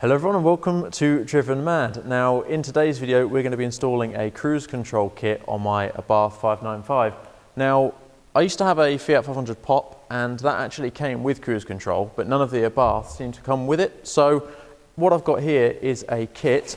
Hello everyone and welcome to Drivenmad. Now in today's video we're going to be installing a cruise control kit on my Abarth 595. Now I used to have a Fiat 500 Pop and that actually came with cruise control, but none of the Abarths seem to come with it. So what I've got here is a kit,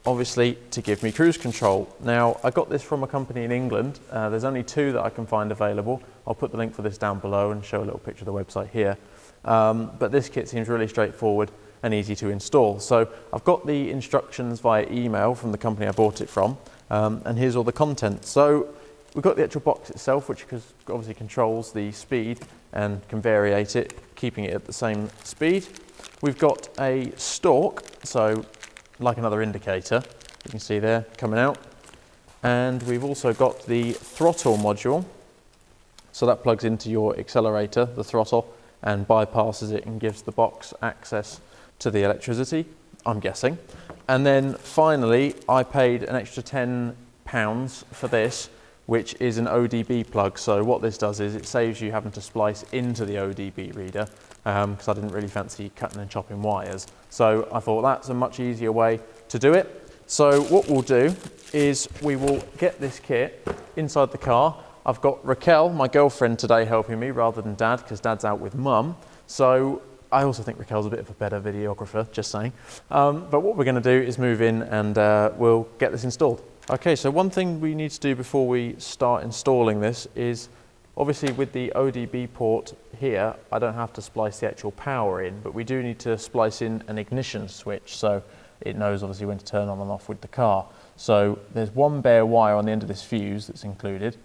obviously to give me cruise control. Now I got this from a company in England. There's only two that I can find available. I'll put the link for this down below and show a little picture of the website here. But this kit seems really straightforward and easy to install. So I've got the instructions via email from the company I bought it from, and here's all the content. So we've got the actual box itself, which obviously controls the speed and can variate it, keeping it at the same speed. We've got a stalk, so like another indicator, you can see there coming out. And we've also got the throttle module. So that plugs into your accelerator, the throttle, and bypasses it and gives the box access to the electricity, I'm guessing. And then finally, I paid an extra £10 for this, which is an ODB plug. So what this does is it saves you having to splice into the ODB reader, because I didn't really fancy cutting and chopping wires. So I thought that's a much easier way to do it. So what we'll do is we will get this kit inside the car. I've got Raquel, my girlfriend, today helping me rather than Dad, because Dad's out with Mum. So I also think Raquel's a bit of a better videographer, just saying. But what we're going to do is move in and we'll get this installed. Okay, so one thing we need to do before we start installing this is, obviously with the ODB port here, I don't have to splice the actual power in, but we do need to splice in an ignition switch so it knows obviously when to turn on and off with the car. So there's one bare wire on the end of this fuse that's included,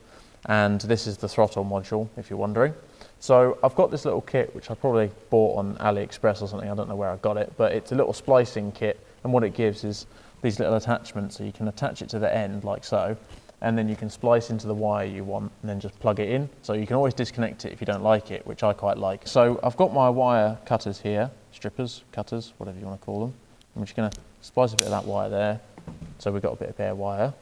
and this is the throttle module, if you're wondering. So I've got this little kit, which I probably bought on AliExpress or something, I don't know where I got it, but it's a little splicing kit, and what it gives is these little attachments, so you can attach it to the end like so, and then you can splice into the wire you want and then just plug it in. So you can always disconnect it if you don't like it, which I quite like. So I've got my wire cutters here, strippers, cutters, whatever you want to call them. I'm just going to splice a bit of that wire there, so we've got a bit of bare wire.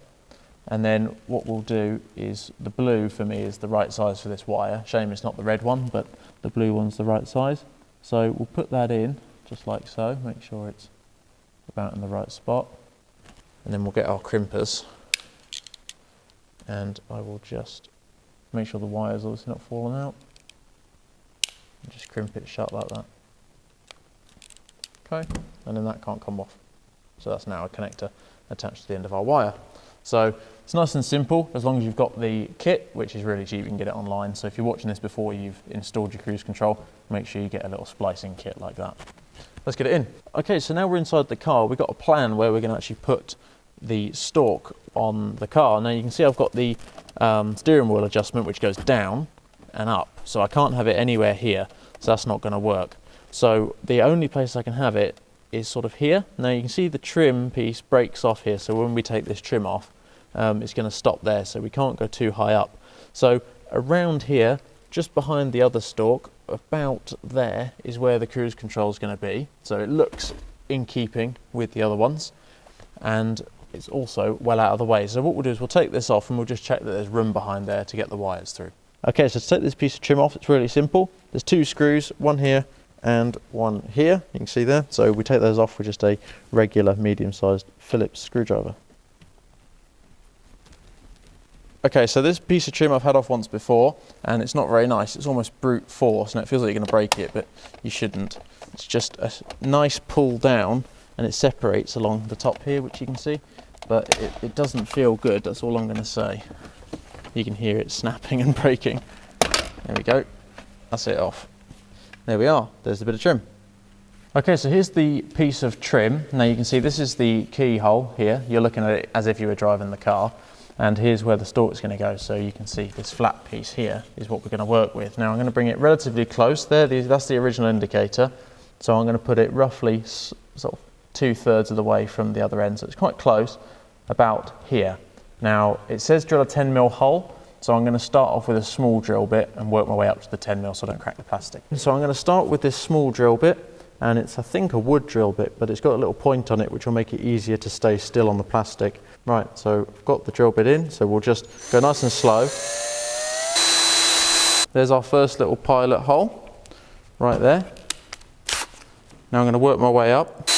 And then what we'll do is, the blue for me is the right size for this wire. Shame it's not the red one, but the blue one's the right size. So we'll put that in, just like so, make sure it's about in the right spot. And then we'll get our crimpers. And I will just make sure the wire's obviously not falling out. And just crimp it shut like that. Okay, and then that can't come off. So that's now a connector attached to the end of our wire. So it's nice and simple, as long as you've got the kit, which is really cheap, you can get it online. So if you're watching this before you've installed your cruise control, make sure you get a little splicing kit like that. Let's get it in. Okay, so now we're inside the car. We've got a plan where we're going to actually put the stalk on the car. Now you can see I've got the steering wheel adjustment, which goes down and up. So I can't have it anywhere here, so that's not going to work. So the only place I can have it is sort of here. Now you can see the trim piece breaks off here, so when we take this trim off, it's going to stop there, so we can't go too high up. So around here, just behind the other stalk, about there is where the cruise control is going to be. So it looks in keeping with the other ones, and it's also well out of the way. So what we'll do is we'll take this off and we'll just check that there's room behind there to get the wires through. Okay, so to take this piece of trim off, it's really simple. There's two screws, one here and one here, you can see there. So we take those off with just a regular medium-sized Phillips screwdriver. Okay, so this piece of trim I've had off once before, and it's not very nice. It's almost brute force, and it feels like you're going to break it, but you shouldn't. It's just a nice pull down, and it separates along the top here, which you can see, but it doesn't feel good, that's all I'm going to say. You can hear it snapping and breaking. There we go, that's it off. There we are, there's a bit of trim. Okay, so here's the piece of trim. Now you can see this is the keyhole here. You're looking at it as if you were driving the car. And here's where the stalk's going to go. So you can see this flat piece here is what we're going to work with. Now I'm going to bring it relatively close. That's the original indicator. So I'm going to put it roughly sort of 2/3 of the way from the other end. So it's quite close, about here. Now it says drill a 10mm hole. So I'm going to start off with a small drill bit and work my way up to the 10mm so I don't crack the plastic. So I'm going to start with this small drill bit, and it's, I think, a wood drill bit, but it's got a little point on it which will make it easier to stay still on the plastic. Right, so I've got the drill bit in, so we'll just go nice and slow. There's our first little pilot hole, right there. Now I'm going to work my way up.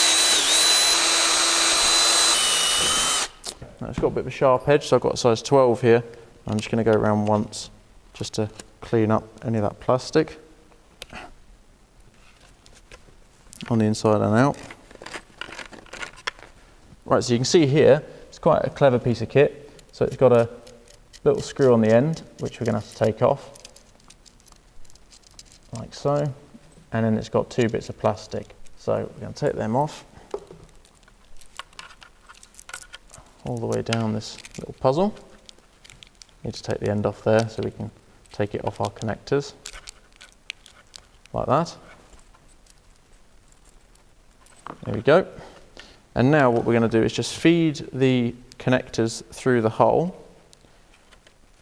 it's got a bit of a sharp edge, so I've got a size 12 here. I'm just going to go around once just to clean up any of that plastic on the inside and out. Right, so you can see here, it's quite a clever piece of kit. So it's got a little screw on the end, which we're going to have to take off, like so. And then it's got 2 bits of plastic. So we're going to take them off, all the way down this little puzzle. Need to take the end off there so we can take it off our connectors, like that. There we go. And now what we're going to do is just feed the connectors through the hole,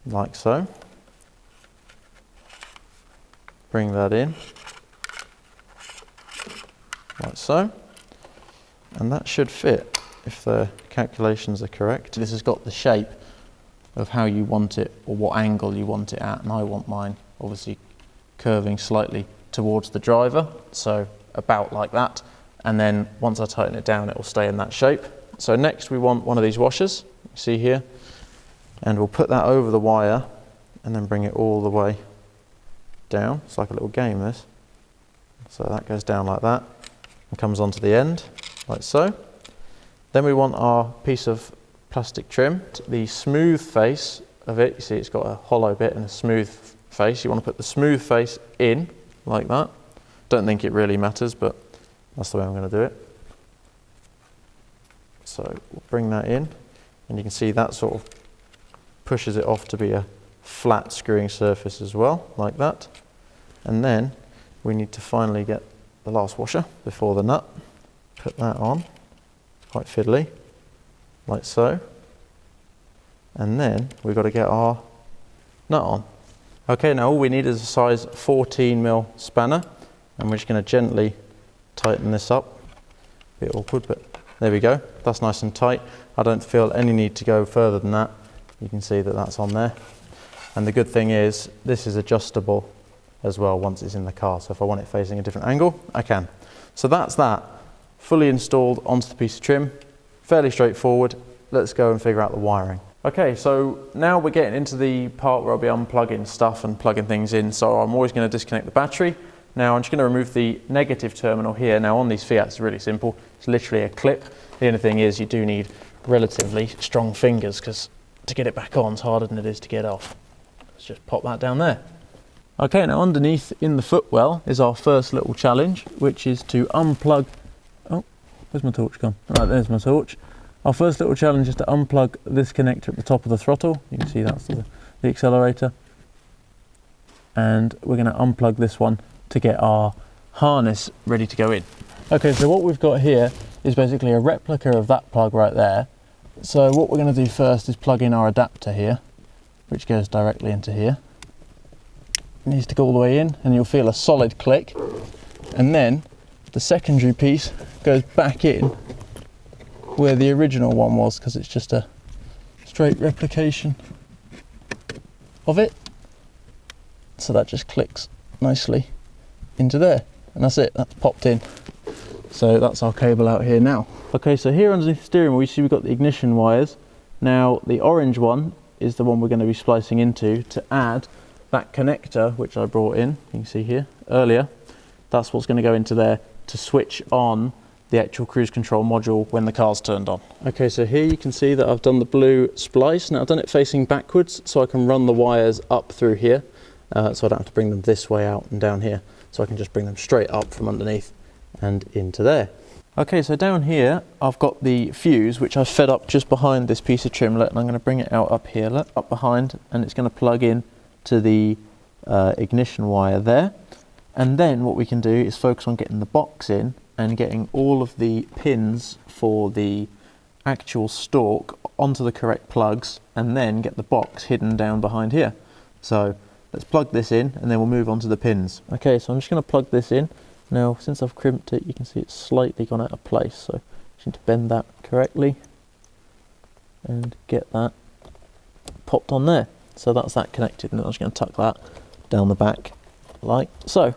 like so. Bring that in, like so. And that should fit if the calculations are correct. This has got the shape of how you want it or what angle you want it at, and I want mine obviously curving slightly towards the driver, so about like that. And then once I tighten it down, it will stay in that shape. So next we want one of these washers, you see here, and we'll put that over the wire and then bring it all the way down. It's like a little game, this. So that goes down like that and comes onto the end, like so. Then we want our piece of plastic trim. The smooth face of it, you see it's got a hollow bit and a smooth face. You want to put the smooth face in, like that. Don't think it really matters, but that's the way I'm going to do it. So we'll bring that in, and you can see that sort of pushes it off to be a flat screwing surface as well, like that. And then we need to finally get the last washer before the nut. Put that on, quite fiddly, like so. And then we've got to get our nut on. Okay, now all we need is a size 14mm spanner, and we're just going to gently tighten this up. A bit awkward, but there we go. That's nice and tight. I don't feel any need to go further than that. You can see that that's on there. And the good thing is this is adjustable as well once it's in the car. So if I want it facing a different angle, I can. So that's that. Fully installed onto the piece of trim. Fairly straightforward. Let's go and figure out the wiring. Okay, so now we're getting into the part where I'll be unplugging stuff and plugging things in. So I'm always going to disconnect the battery. Now I'm just going to remove the negative terminal here. Now on these Fiats it's really simple. It's literally a clip. The only thing is you do need relatively strong fingers because to get it back on is harder than it is to get off. Let's just pop that down there. Okay, now underneath in the footwell is our first little challenge, which is to unplug. Oh, where's my torch gone? Right, there's my torch. Our first little challenge is to unplug this connector at the top of the throttle. You can see that's the accelerator. And we're going to unplug this one to get our harness ready to go in. Okay, so what we've got here is basically a replica of that plug right there. So what we're going to do first is plug in our adapter here, which goes directly into here. It needs to go all the way in, and you'll feel a solid click. And then the secondary piece goes back in where the original one was, because it's just a straight replication of it. So that just clicks nicely into there, and that's it, that's popped in. So that's our cable out here now. Okay, so here underneath the steering wheel you see we've got the ignition wires. Now the orange one is the one we're going to be splicing into to add that connector which I brought in, you can see here earlier. That's what's going to go into there to switch on the actual cruise control module when the car's turned on. Okay, so here you can see that I've done the blue splice. Now I've done it facing backwards so I can run the wires up through here, so I don't have to bring them this way out and down here. So I can just bring them straight up from underneath and into there. Okay, so down here I've got the fuse which I've fed up just behind this piece of trimlet, and I'm going to bring it out up here, up behind, and it's going to plug in to the ignition wire there. And then what we can do is focus on getting the box in and getting all of the pins for the actual stalk onto the correct plugs, and then get the box hidden down behind here. So let's plug this in and then we'll move on to the pins. Okay, so I'm just going to plug this in. Now since I've crimped it, you can see it's slightly gone out of place, so just need to bend that correctly and get that popped on there. So that's that connected, and I'm just going to tuck that down the back like so.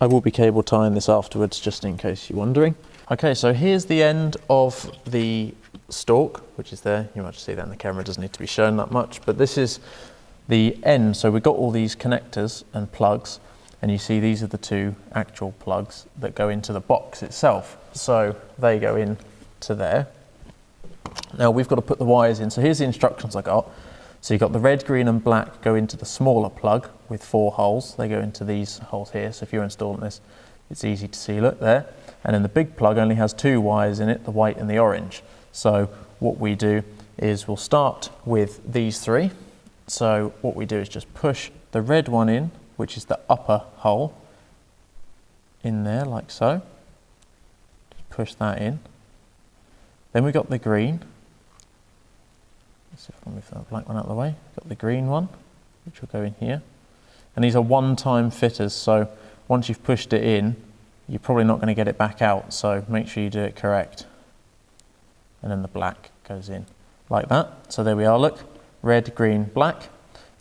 I will be cable tying this afterwards just in case you're wondering. Okay, so here's the end of the stalk, which is there. You might just see that in the camera, it doesn't need to be shown that much, but this is the end. So we've got all these connectors and plugs, and you see these are the two actual plugs that go into the box itself. So they go in to there. Now we've got to put the wires in. So here's the instructions I got. So you've got the red, green and black go into the smaller plug with 4 holes. They go into these holes here. So if you're installing this, it's easy to see, look there. And then the big plug only has 2 wires in it, the white and the orange. So what we do is we'll start with these 3. So what we do is just push the red one in, which is the upper hole, in there like so. Just push that in. Then we got the green. Let's see if I can move that black one out of the way. Got the green one, which will go in here. And these are one-time fitters, so once you've pushed it in, you're probably not going to get it back out, so make sure you do it correct. And then the black goes in like that. So there we are, look, red, green, black.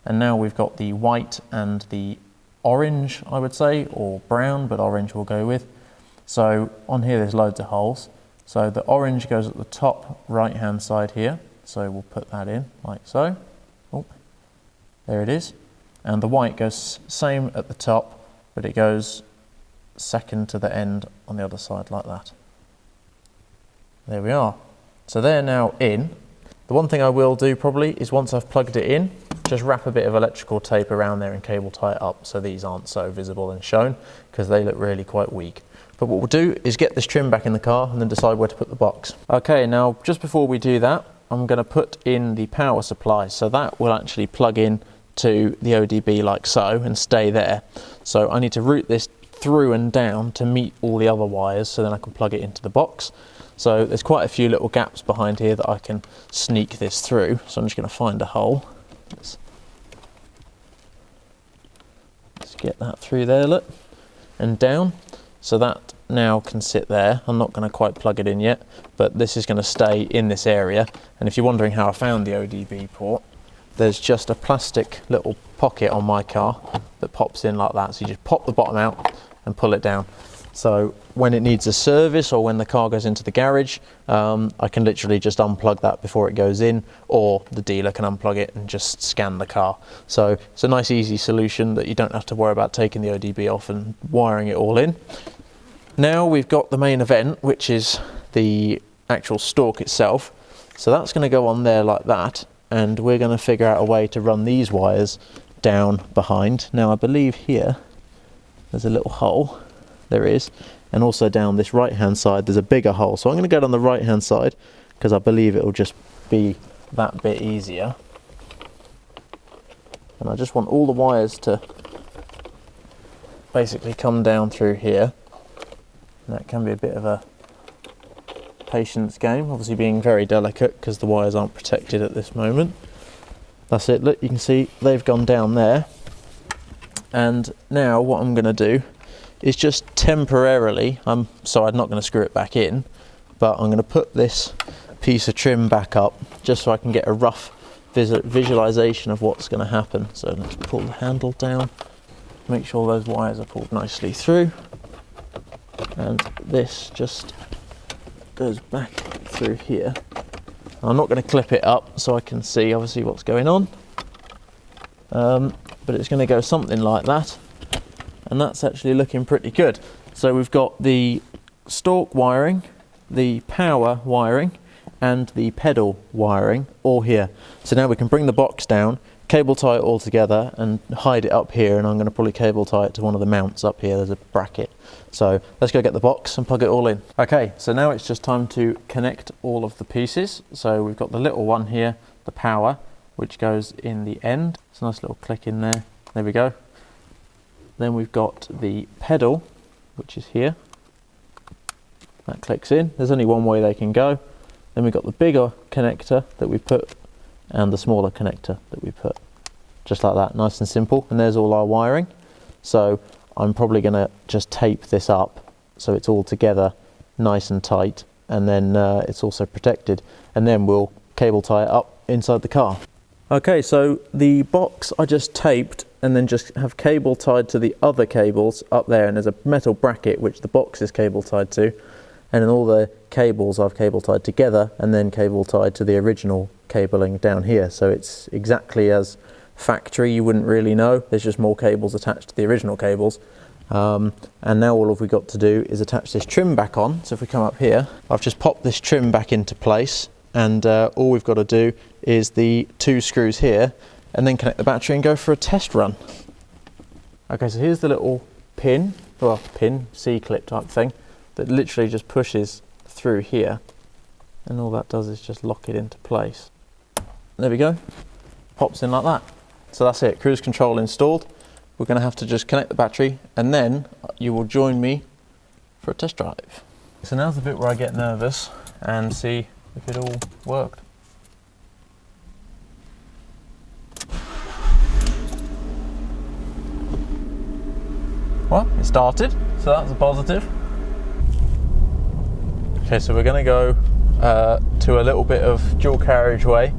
And now we've got the white and the orange, I would say, or brown, but orange we'll go with. So on here there's loads of holes. So the orange goes at the top right-hand side here. So we'll put that in like so. Oh, there it is. And the white goes same at the top, but it goes second to the end on the other side like that. There we are. So they're now in. The one thing I will do probably is once I've plugged it in, just wrap a bit of electrical tape around there and cable tie it up so these aren't so visible and shown, because they look really quite weak. But what we'll do is get this trim back in the car and then decide where to put the box. Okay, now just before we do that, I'm going to put in the power supply. So that will actually plug in to the ODB like so and stay there. So I need to route this through and down to meet all the other wires so then I can plug it into the box. So there's quite a few little gaps behind here that I can sneak this through. So I'm just going to find a hole. Let's get that through there, look, and down. So that now can sit there. I'm not going to quite plug it in yet, but this is going to stay in this area. And if you're wondering how I found the ODB port, there's just a plastic little pocket on my car that pops in like that. So you just pop the bottom out and pull it down. So when it needs a service or when the car goes into the garage, I can literally just unplug that before it goes in, or the dealer can unplug it and just scan the car. So it's a nice easy solution that you don't have to worry about taking the ODB off and wiring it all in. Now we've got the main event, which is the actual stalk itself. So that's going to go on there like that, and we're going to figure out a way to run these wires down behind. Now I believe here there's a little hole. There is, and also down this right hand side there's a bigger hole. So I'm going to go down the right hand side because I believe it will just be that bit easier. And I just want all the wires to basically come down through here. And that can be a bit of a patience game, obviously being very delicate because the wires aren't protected at this moment. That's it, look, you can see they've gone down there. And now what I'm going to do is just temporarily, I'm not going to screw it back in, but I'm going to put this piece of trim back up just so I can get a rough visualization of what's going to happen. So let's pull the handle down, make sure those wires are pulled nicely through, and this just goes back through here. I'm not going to clip it up so I can see obviously what's going on, but it's going to go something like that. And that's actually looking pretty good. So we've got the stalk wiring, the power wiring, and the pedal wiring all here. So now we can bring the box down, cable tie it all together and hide it up here, and I'm going to probably cable tie it to one of the mounts up here. There's a bracket. So let's go get the box and plug it all in. Okay, so now it's just time to connect all of the pieces. So we've got the little one here, the power, which goes in the end. It's a nice little click in there. There we go. Then we've got the pedal, which is here. That clicks in. There's only one way they can go. Then we've got the bigger connector that we put and the smaller connector that we put. Just like that, nice and simple. And there's all our wiring. So I'm probably going to just tape this up so it's all together nice and tight, and then it's also protected. And then we'll cable tie it up inside the car. Okay, so the box I just taped and then just have cable tied to the other cables up there, and there's a metal bracket which the box is cable tied to, and then all the cables I've cable tied together and then cable tied to the original cabling down here. So it's exactly as factory. You wouldn't really know, there's just more cables attached to the original cables. And now all we've got to do is attach this trim back on. So if we come up here, I've just popped this trim back into place, and all we've got to do is the 2 screws here and then connect the battery and go for a test run. Okay, so here's the little pin, well, pin, C-clip type thing, that literally just pushes through here, and all that does is just lock it into place. There we go, pops in like that. So that's it, cruise control installed. We're going to have to just connect the battery, and then you will join me for a test drive. So now's the bit where I get nervous and see if it all worked. Well, it started, so that's a positive. Okay, so we're going to go to a little bit of dual carriageway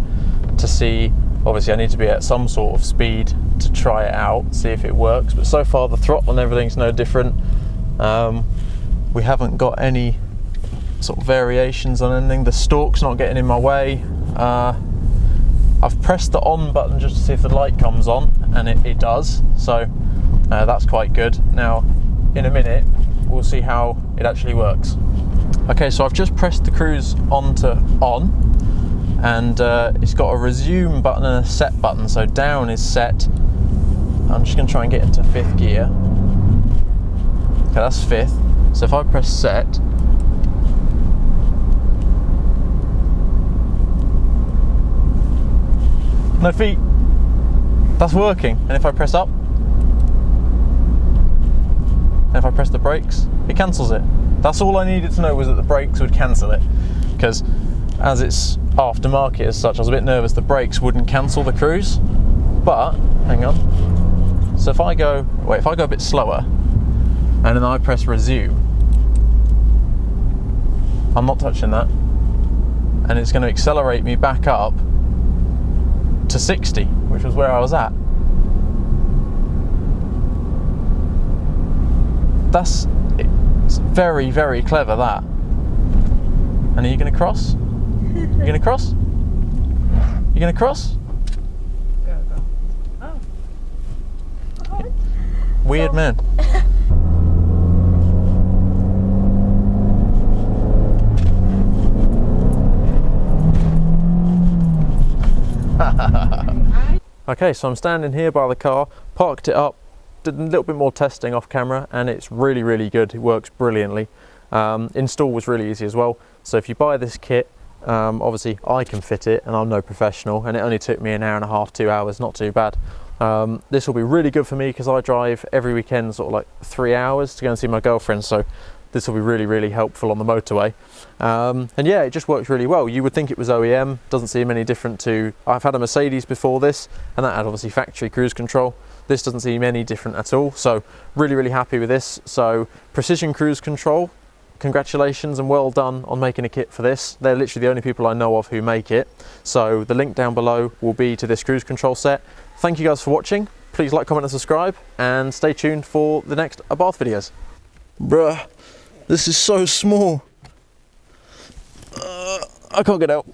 to see. Obviously I need to be at some sort of speed to try it out, see if it works, but so far the throttle and everything's no different. We haven't got any sort of variations on anything. The stalk's not getting in my way. I've pressed the on button just to see if the light comes on, and it does, so that's quite good. Now in a minute we'll see how it actually works. Okay, so I've just pressed the cruise onto on, and it's got a resume button and a set button. So down is set. I'm just going to try and get into 5th gear. Okay, that's 5th. So if I press set, no feet, that's working. And if I press up, and if I press the brakes, it cancels it. That's all I needed to know, was that the brakes would cancel it, because as it's aftermarket as such, I was a bit nervous the brakes wouldn't cancel the cruise. But hang on, so if I go a bit slower and then I press resume, I'm not touching that, and it's going to accelerate me back up to 60, which was where I was at. It's very, very clever, that. And are you going to cross? You going to cross? You going to cross? Go. Oh. Weird man. Okay, so I'm standing here by the car, parked it up, did a little bit more testing off camera, and it's really, really good. It works brilliantly. Install was really easy as well. So if you buy this kit, obviously I can fit it, and I'm no professional, and it only took me an hour and a half, 2 hours, not too bad. This will be really good for me because I drive every weekend sort of like 3 hours to go and see my girlfriend, so this will be really, really helpful on the motorway. And yeah, it just works really well. You would think it was OEM, doesn't seem any different to, I've had a Mercedes before this, and that had obviously factory cruise control. This doesn't seem any different at all, so really, really happy with this. So Precision Cruise Control, congratulations and well done on making a kit for this. They're literally the only people I know of who make it. So the link down below will be to this cruise control set. Thank you guys for watching. Please like, comment and subscribe, and stay tuned for the next Abarth videos. Bruh, this is so small. I can't get out.